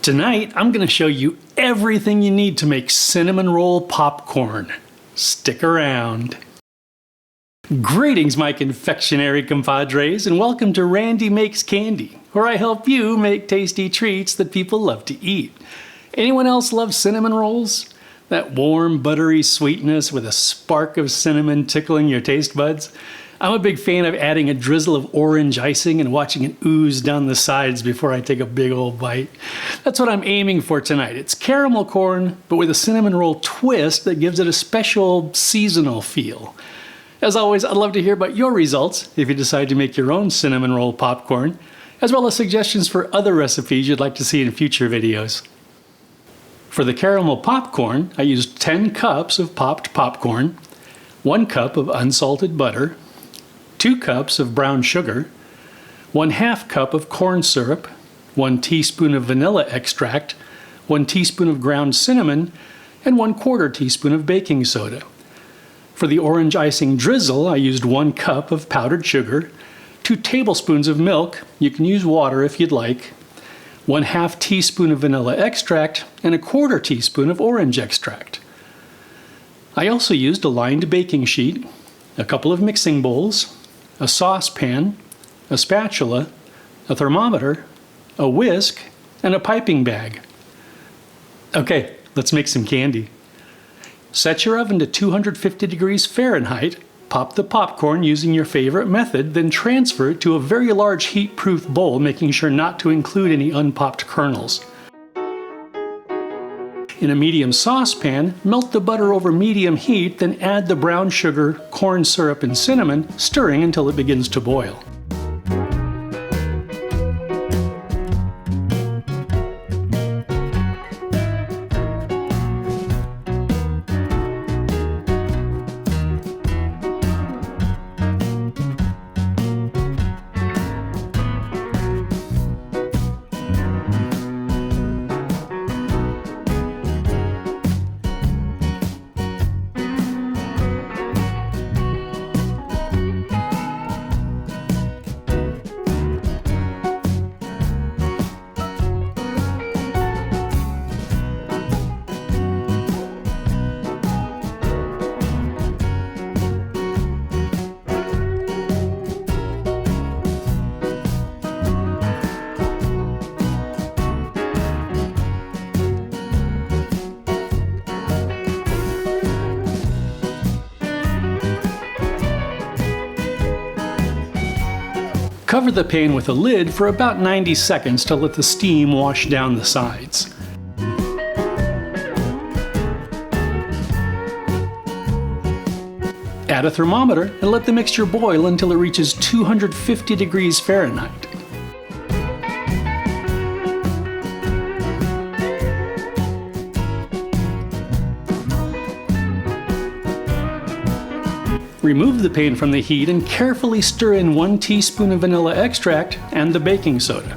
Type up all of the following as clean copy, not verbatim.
Tonight, I'm going to show you everything you need to make cinnamon roll popcorn. Stick around. Greetings, my confectionery compadres, and welcome to Randy Makes Candy, where I help you make tasty treats that people love to eat. Anyone else love cinnamon rolls? That warm, buttery sweetness with a spark of cinnamon tickling your taste buds? I'm a big fan of adding a drizzle of orange icing and watching it ooze down the sides before I take a big old bite. That's what I'm aiming for tonight. It's caramel corn, but with a cinnamon roll twist that gives it a special seasonal feel. As always, I'd love to hear about your results if you decide to make your own cinnamon roll popcorn, as well as suggestions for other recipes you'd like to see in future videos. For the caramel popcorn, I used 10 cups of popped popcorn, 1 cup of unsalted butter, 2 cups of brown sugar, 1/2 cup of corn syrup, 1 teaspoon of vanilla extract, 1 teaspoon of ground cinnamon, and 1/4 teaspoon of baking soda. For the orange icing drizzle, I used 1 cup of powdered sugar, 2 tablespoons of milk, you can use water if you'd like, 1/2 teaspoon of vanilla extract, and 1/4 teaspoon of orange extract. I also used a lined baking sheet, a couple of mixing bowls, a saucepan, a spatula, a thermometer, a whisk, and a piping bag. Okay, let's make some candy. Set your oven to 250 degrees Fahrenheit, pop the popcorn using your favorite method, then transfer it to a very large heat-proof bowl, making sure not to include any unpopped kernels. In a medium saucepan, melt the butter over medium heat, then add the brown sugar, corn syrup, and cinnamon, stirring until it begins to boil. Cover the pan with a lid for about 90 seconds to let the steam wash down the sides. Add a thermometer and let the mixture boil until it reaches 250 degrees Fahrenheit. Remove the pan from the heat and carefully stir in 1 teaspoon of vanilla extract and the baking soda.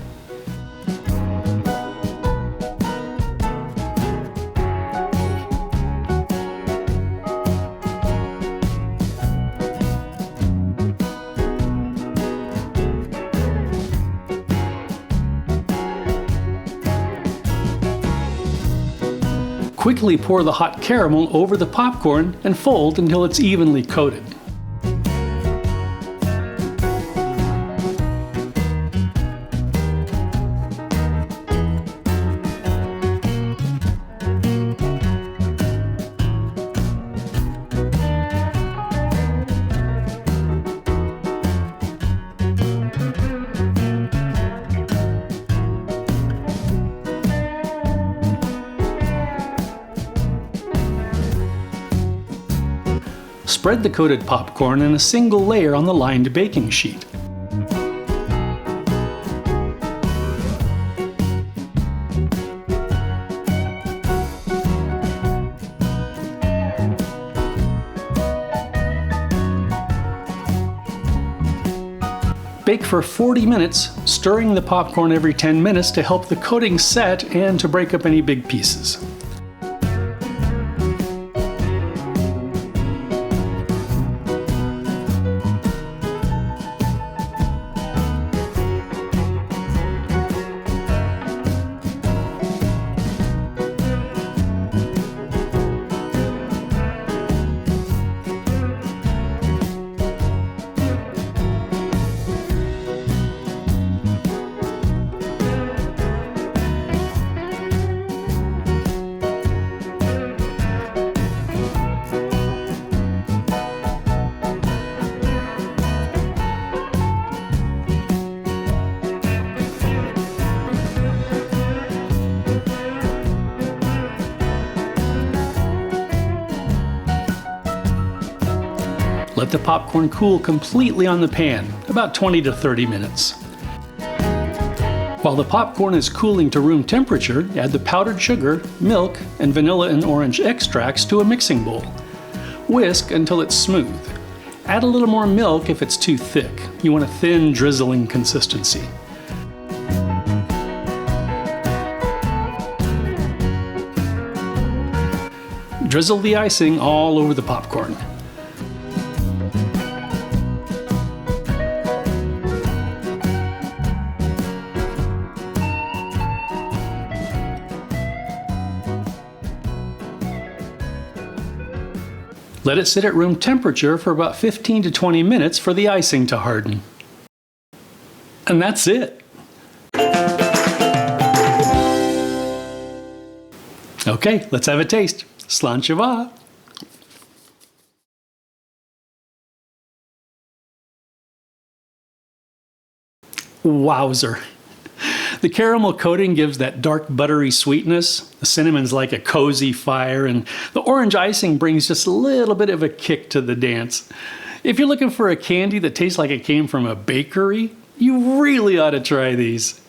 Quickly pour the hot caramel over the popcorn and fold until it's evenly coated. Spread the coated popcorn in a single layer on the lined baking sheet. Bake for 40 minutes, stirring the popcorn every 10 minutes to help the coating set and to break up any big pieces. Let the popcorn cool completely on the pan, about 20 to 30 minutes. While the popcorn is cooling to room temperature, add the powdered sugar, milk, and vanilla and orange extracts to a mixing bowl. Whisk until it's smooth. Add a little more milk if it's too thick. You want a thin, drizzling consistency. Drizzle the icing all over the popcorn. Let it sit at room temperature for about 15 to 20 minutes for the icing to harden. And that's it. Okay, let's have a taste. Slanchava. Wowzer. The caramel coating gives that dark buttery sweetness, the cinnamon's like a cozy fire, and the orange icing brings just a little bit of a kick to the dance. If you're looking for a candy that tastes like it came from a bakery, you really ought to try these.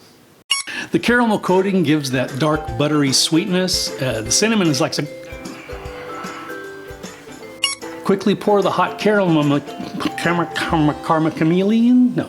The caramel coating gives that dark buttery sweetness, the cinnamon is like some... Quickly pour the hot caramel chameleon? No.